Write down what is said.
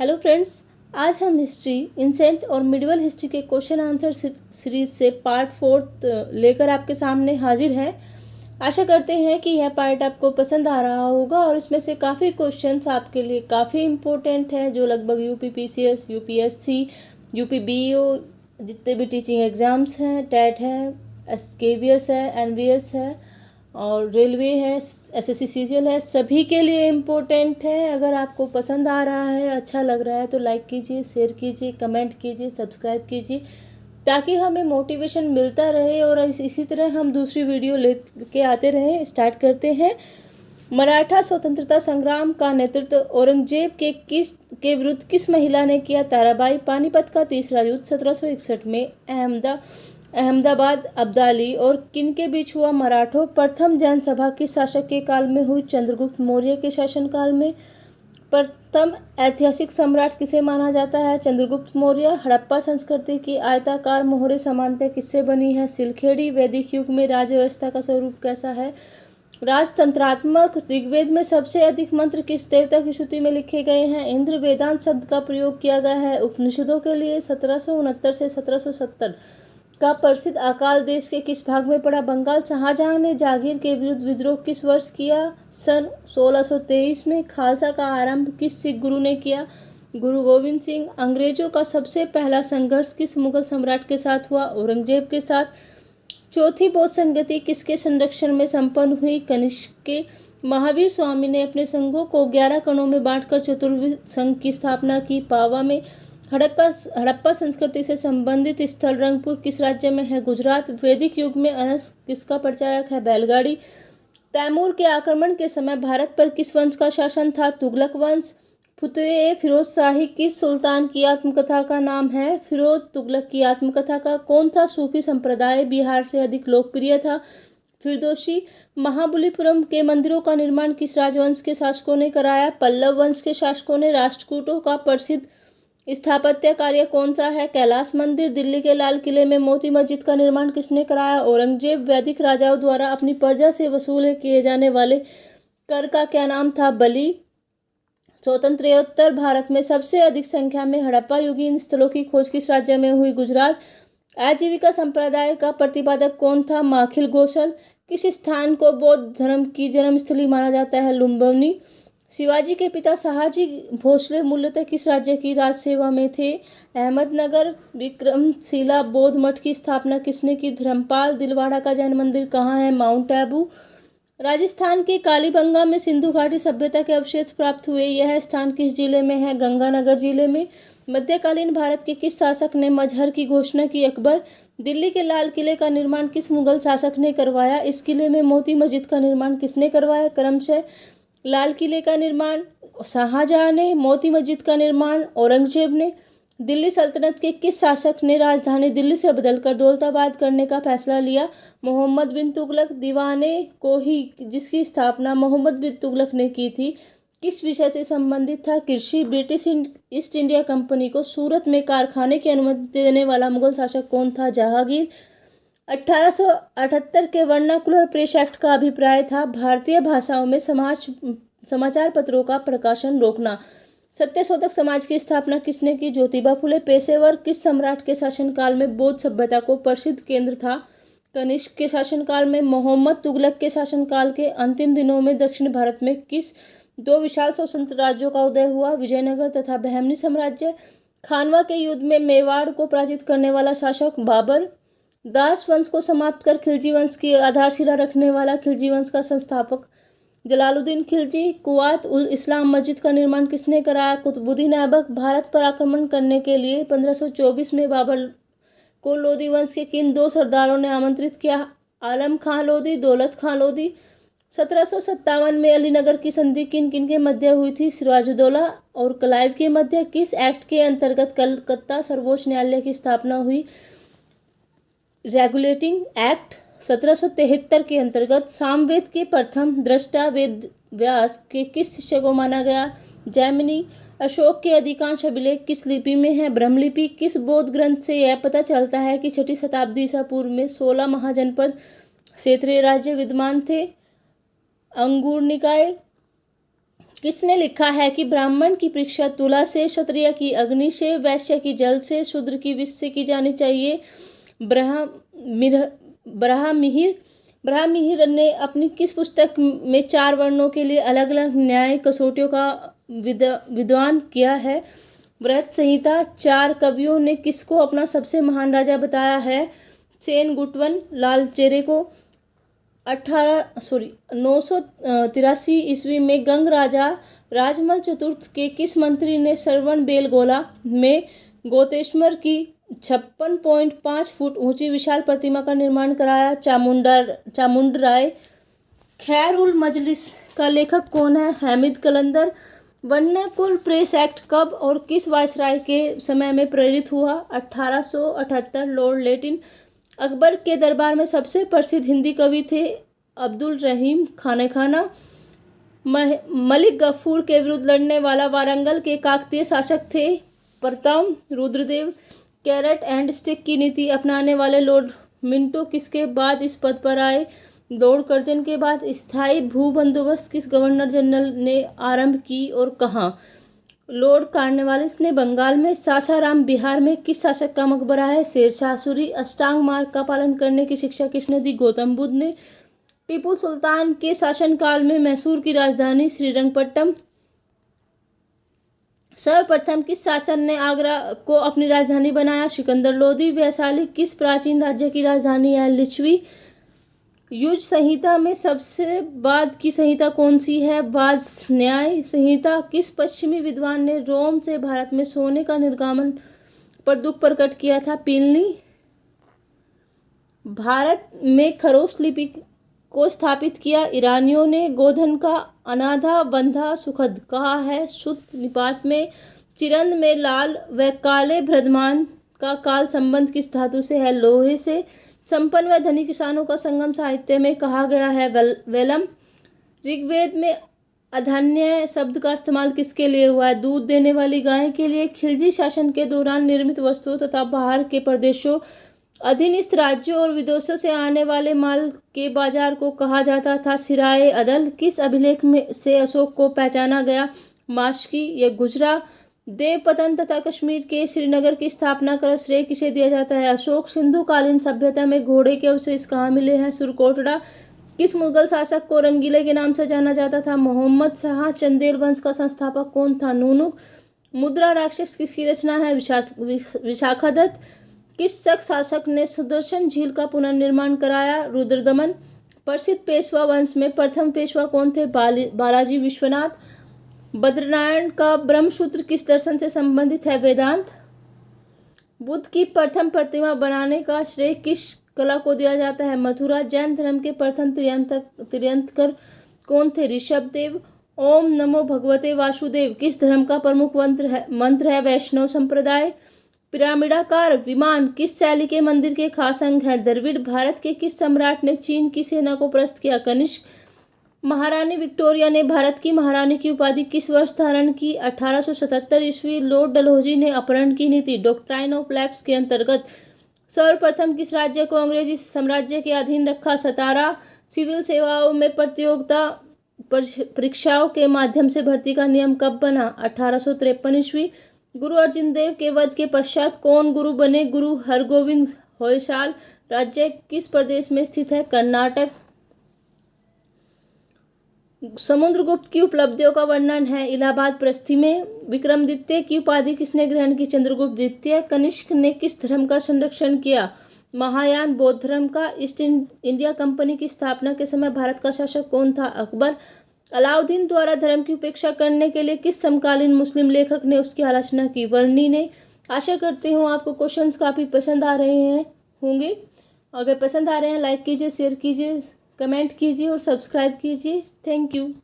Hello friends, आज हम history, ancient और मिडिवल हिस्ट्री के क्वेश्चन आंसर सीरीज से पार्ट 4 लेकर आपके सामने हाजिर हैं। आशा करते हैं कि यह पार्ट आपको पसंद आ रहा होगा और इसमें से काफ़ी क्वेश्चंस आपके लिए काफ़ी इम्पोर्टेंट हैं, जो लगभग UP PCS, UPSC, UP BEO, जितने भी टीचिंग एग्ज़ाम्स हैं, टेट है, केवीएस है, एनवीएस है और रेलवे है, एसएससी सीजीएल है, सभी के लिए इम्पोर्टेंट है। अगर आपको पसंद आ रहा है, अच्छा लग रहा है तो लाइक कीजिए, शेयर कीजिए, कमेंट कीजिए, सब्सक्राइब कीजिए, ताकि हमें मोटिवेशन मिलता रहे और इसी तरह हम दूसरी वीडियो लेके आते रहें। स्टार्ट करते हैं। मराठा स्वतंत्रता संग्राम का नेतृत्व औरंगजेब के विरुद्ध किस महिला ने किया? ताराबाई। पानीपत का तीसरा युद्ध 1761 में अहमदाबाद, अब्दाली और किन के बीच हुआ? मराठों। प्रथम जनसभा किस शासक के काल में हुई? चंद्रगुप्त मौर्य के शासनकाल में। प्रथम ऐतिहासिक सम्राट किसे माना जाता है? चंद्रगुप्त मौर्य। हड़प्पा संस्कृति की आयताकार मोहरें सामान्यतः किससे बनी है? सिलखेड़ी। वैदिक युग में राज्य व्यवस्था का स्वरूप कैसा है? राजतंत्रात्मक। ऋग्वेद में सबसे अधिक मंत्र किस देवता की स्तुति में लिखे गए हैं? इंद्र। वेदांत शब्द का प्रयोग किया गया है उपनिषदों के लिए 1769 से 1770 का प्रसिद्ध अकाल देश के किस भाग में पड़ा? बंगाल। शाहजहां ने जागीर के विरुद्ध विद्रोह किस वर्ष किया? सन 1623 में। खालसा का आरंभ किस सिख गुरु ने किया? गुरु गोविंद सिंह। अंग्रेजों का सबसे पहला संघर्ष किस मुगल सम्राट के साथ हुआ? औरंगजेब के साथ। चौथी बौद्ध संगति किसके संरक्षण में संपन्न हुई? कनिष्क के। महावीर स्वामी ने अपने संघों को 11 कणों में बांटकर चतुर्विध संघ की स्थापना की। पावा में। हड़प्पा संस्कृति से संबंधित स्थल रंगपुर किस राज्य में है? गुजरात। वैदिक युग में अनस किसका प्रचारक है? बैलगाड़ी। तैमूर के आक्रमण के समय भारत पर किस वंश का शासन था? तुगलक वंश। फतेह फिरोज शाही किस सुल्तान की आत्मकथा का नाम है? फिरोज तुगलक की आत्मकथा का। कौन सा सूफी संप्रदाय बिहार से अधिक लोकप्रिय था? फिरदौसी। महाबलीपुरम के मंदिरों का निर्माण किस राजवंश के शासकों ने कराया? पल्लव वंश के शासकों ने। राष्ट्रकूटों का प्रसिद्ध स्थापत्य कार्य कौन सा है? कैलाश मंदिर। दिल्ली के लाल किले में मोती मस्जिद का निर्माण किसने कराया? औरंगजेब। वैदिक राजाओं द्वारा अपनी प्रजा से वसूल किए जाने वाले कर का क्या नाम था? बलि। स्वतंत्रोत्तर भारत में सबसे अधिक संख्या में हड़प्पा युगीन स्थलों की खोज किस राज्य में हुई? गुजरात। आजीविका संप्रदाय का प्रतिपादक कौन था? माखिल गोसल। किस स्थान को बौद्ध धर्म की जन्मस्थली माना जाता है? लुम्बिनी। शिवाजी के पिता शाहजी भोसले मूलतः किस राज्य की राजसेवा में थे? अहमदनगर। विक्रमशिला बौद्ध मठ की स्थापना किसने की? धर्मपाल। दिलवाड़ा का जैन मंदिर कहाँ है? माउंट आबू। राजस्थान के कालीबंगा में सिंधु घाटी सभ्यता के अवशेष प्राप्त हुए। यह स्थान किस जिले में है? गंगानगर जिले में। मध्यकालीन भारत के किस शासक ने मजहर की घोषणा की? अकबर। दिल्ली के लाल किले का निर्माण किस मुगल शासक ने करवाया? इस किले में मोती मस्जिद का निर्माण किसने करवाया? क्रमशः। लाल किले का निर्माण शाहजहां ने, मोती मस्जिद का निर्माण औरंगजेब ने। दिल्ली सल्तनत के किस शासक ने राजधानी दिल्ली से बदलकर दौलताबाद करने का फैसला लिया? मोहम्मद बिन तुगलक। दीवाने कोही जिसकी स्थापना मोहम्मद बिन तुगलक ने की थी, किस विषय से संबंधित था? कृषि। ब्रिटिश ईस्ट इंडिया कंपनी को सूरत में कारखाने की अनुमति देने वाला मुगल शासक कौन था? जहांगीर। 1878 के वर्नाकुलर प्रेस एक्ट का अभिप्राय था भारतीय भाषाओं में समाचार पत्रों का प्रकाशन रोकना। सत्यशोधक समाज की स्थापना किसने की? ज्योतिबा फुले। पेशेवर। किस सम्राट के शासनकाल में बौद्ध सभ्यता को प्रसिद्ध केंद्र था? कनिष्क के शासनकाल में। मोहम्मद तुगलक के शासनकाल के अंतिम दिनों में दक्षिण भारत में किस दो विशाल स्वतंत्र राज्यों का उदय हुआ? विजयनगर तथा बहमनी साम्राज्य। खानवा के युद्ध में मेवाड़ को पराजित करने वाला शासक? बाबर। दास वंश को समाप्त कर खिलजी वंश की आधारशिला रखने वाला खिलजी वंश का संस्थापक? जलालुद्दीन खिलजी। कुवात उल इस्लाम मस्जिद का निर्माण किसने कराया? कुतुबुद्दीन ऐबक। भारत पर आक्रमण करने के लिए 1524 में बाबर को लोदी वंश के किन दो सरदारों ने आमंत्रित किया? आलम खां लोदी, दौलत खां लोदी। 1757 में अलीनगर की संधि किन किन के मध्य हुई थी? सिराजुद्दौला और क्लाइव के मध्य। किस एक्ट के अंतर्गत कलकत्ता सर्वोच्च न्यायालय की स्थापना हुई? Regulating act. 1773 के अंतर्गत सामवेद के प्रथम दृष्टा वेद व्यास के किस शिष्य को माना गया? जैमिनी। अशोक के अधिकांश अभिलेख किस लिपि में है? ब्रह्मलिपि। किस बौद्ध ग्रंथ से यह पता चलता है कि 6ठी शताब्दी ईसा पूर्व में 16 महाजनपद क्षेत्रीय राज्य विद्यमान थे? अंगूर निकाय। किसने लिखा है कि ब्राह्मण की परीक्षा तुला से, क्षत्रिय की अग्नि से, वैश्य की जल से, शूद्र की विष से की जानी चाहिए? ब्राह्ममिहिर ब्राह्ममिहिर ने अपनी किस पुस्तक में 4 वर्णों के लिए अलग अलग न्याय कसौटियों का विद्वान किया है? व्रत संहिता। 4 कवियों ने किसको अपना सबसे महान राजा बताया है? सेन गुटवन लालचेरे को। 983 ईस्वी में गंग राजा राजमल चतुर्थ के किस मंत्री ने श्रवण बेलगोला में गोतेश्वर की 56.5 फुट ऊंची विशाल प्रतिमा का निर्माण कराया? चामुंडराय। खैर उल मजलिस का लेखक कौन है? हामिद कलंदर। वर्नाकुलर प्रेस एक्ट कब और किस वायसराय के समय में प्रेरित हुआ? 1878। Lord Latin. अकबर के दरबार में सबसे प्रसिद्ध हिंदी कवि थे? अब्दुल रहीम खानेखाना। मलिक गफूर के विरुद्ध लड़ने वाला वारंगल के काकतीय शासक थे? प्रथम रुद्रदेव। कैरेट एंड स्टिक की नीति अपनाने वाले लॉर्ड मिंटो किसके बाद इस पद पर आए? लॉर्ड कर्जन के बाद। स्थायी भू बंदोबस्त किस गवर्नर जनरल ने आरंभ की और कहाँ? लॉर्ड कॉर्नवालिस ने। बंगाल में सासाराम बिहार में किस शासक का मकबरा है? शेरशाह सूरी। अष्टांग मार्ग का पालन करने की शिक्षा किसने दी? गौतम बुद्ध ने। टीपू सुल्तान के शासनकाल में मैसूर की राजधानी श्रीरंगपट्टम। सर्वप्रथम किस शासक ने आगरा को अपनी राजधानी बनाया? सिकंदर लोदी। वैशाली किस प्राचीन राज्य की राजधानी है? लिच्छवी। युज संहिता में सबसे बाद की संहिता कौन सी है? वाज न्याय संहिता। किस पश्चिमी विद्वान ने रोम से भारत में सोने का निर्गमन पर दुख प्रकट किया था? प्लिनी। भारत में खरोष्ठ लिपि को स्थापित किया? ईरानियों ने। गोधन का अनाधा बंधा सुखद कहा है? सुत्त निपात में। चिरंद में लाल व काले भ्रदमान का काल संबंध किस धातु से है? लोहे से। संपन्न व धनी किसानों का संगम साहित्य में कहा गया है? वेलम। ऋग्वेद में अधान्य शब्द का इस्तेमाल किसके लिए हुआ है? दूध देने वाली गाय के लिए। खिलजी शासन के दौरान निर्मित वस्तुओं तथा बाहर के प्रदेशों, अधीनस्थ राज्यों और विदेशों से आने वाले माल के बाजार को कहा जाता था सिराए अदल। किस अभिलेख में से अशोक को पहचाना गया? माशकी या गुजरा। देवपतन तथा कश्मीर के श्रीनगर की स्थापना का श्रेय किसे दिया जाता है? अशोक। सिंधु कालीन सभ्यता में घोड़े के अवशेष कहाँ मिले हैं? सुरकोटड़ा। किस मुगल शासक को रंगीले के नाम से जाना जाता था? मोहम्मद शाह। चंदेल वंश का संस्थापक कौन था? नूनुक। मुद्रा राक्षस किसकी रचना है? विशाखादत्त। किस शक शासक ने सुदर्शन झील का पुनर्निर्माण कराया? रुद्रदमन। प्रसिद्ध पेशवा वंश में प्रथम पेशवा कौन थे? बालाजी विश्वनाथ। बद्रनारायण का ब्रह्मसूत्र किस दर्शन से संबंधित है? वेदांत। बुद्ध की प्रथम प्रतिमा बनाने का श्रेय किस कला को दिया जाता है? मथुरा। जैन धर्म के प्रथम तीर्थंकर कौन थे? ऋषभदेव। ओम नमो भगवते वासुदेव किस धर्म का प्रमुख मंत्र है? वैष्णव संप्रदाय। पिरामिडाकार विमान किस शैली के मंदिर के खास अंग है? द्रविड़। भारत के किस सम्राट ने चीन की सेना को परास्त किया? कनिष्क। महारानी विक्टोरिया ने भारत की महारानी की उपाधि किस वर्ष धारण की? 1877 ईस्वी। लॉर्ड डलहौजी ने अपहरण की नीति डॉक्ट्राइन ऑफ लैप्स के अंतर्गत सर्वप्रथम किस राज्य को अंग्रेजी साम्राज्य के अधीन रखा? सतारा। सिविल सेवाओं में प्रतियोगिता परीक्षाओं के माध्यम से भर्ती का नियम कब बना? 1853 ईस्वी। गुरु अर्जन देव के वध के पश्चात कौन गुरु बने? गुरु हरगोविंद होयसाल। राज्य किस प्रदेश में स्थित है? कर्नाटक। समुद्रगुप्त की उपलब्धियों का वर्णन है? इलाहाबाद प्रस्थि में। विक्रमादित्य की उपाधि किसने ग्रहण की? चंद्रगुप्त द्वितीय। कनिष्क ने किस धर्म का संरक्षण किया? महायान बौद्ध धर्म का। ईस्ट इंडिया कंपनी की स्थापना के समय भारत का शासक कौन था? अकबर। अलाउद्दीन द्वारा धर्म की उपेक्षा करने के लिए किस समकालीन मुस्लिम लेखक ने उसकी आलोचना की? वर्णी ने। आशा करती हूँ आपको क्वेश्चंस काफ़ी पसंद आ रहे होंगे। अगर पसंद आ रहे हैं लाइक कीजिए, शेयर कीजिए, कमेंट कीजिए और सब्सक्राइब कीजिए। Thank you.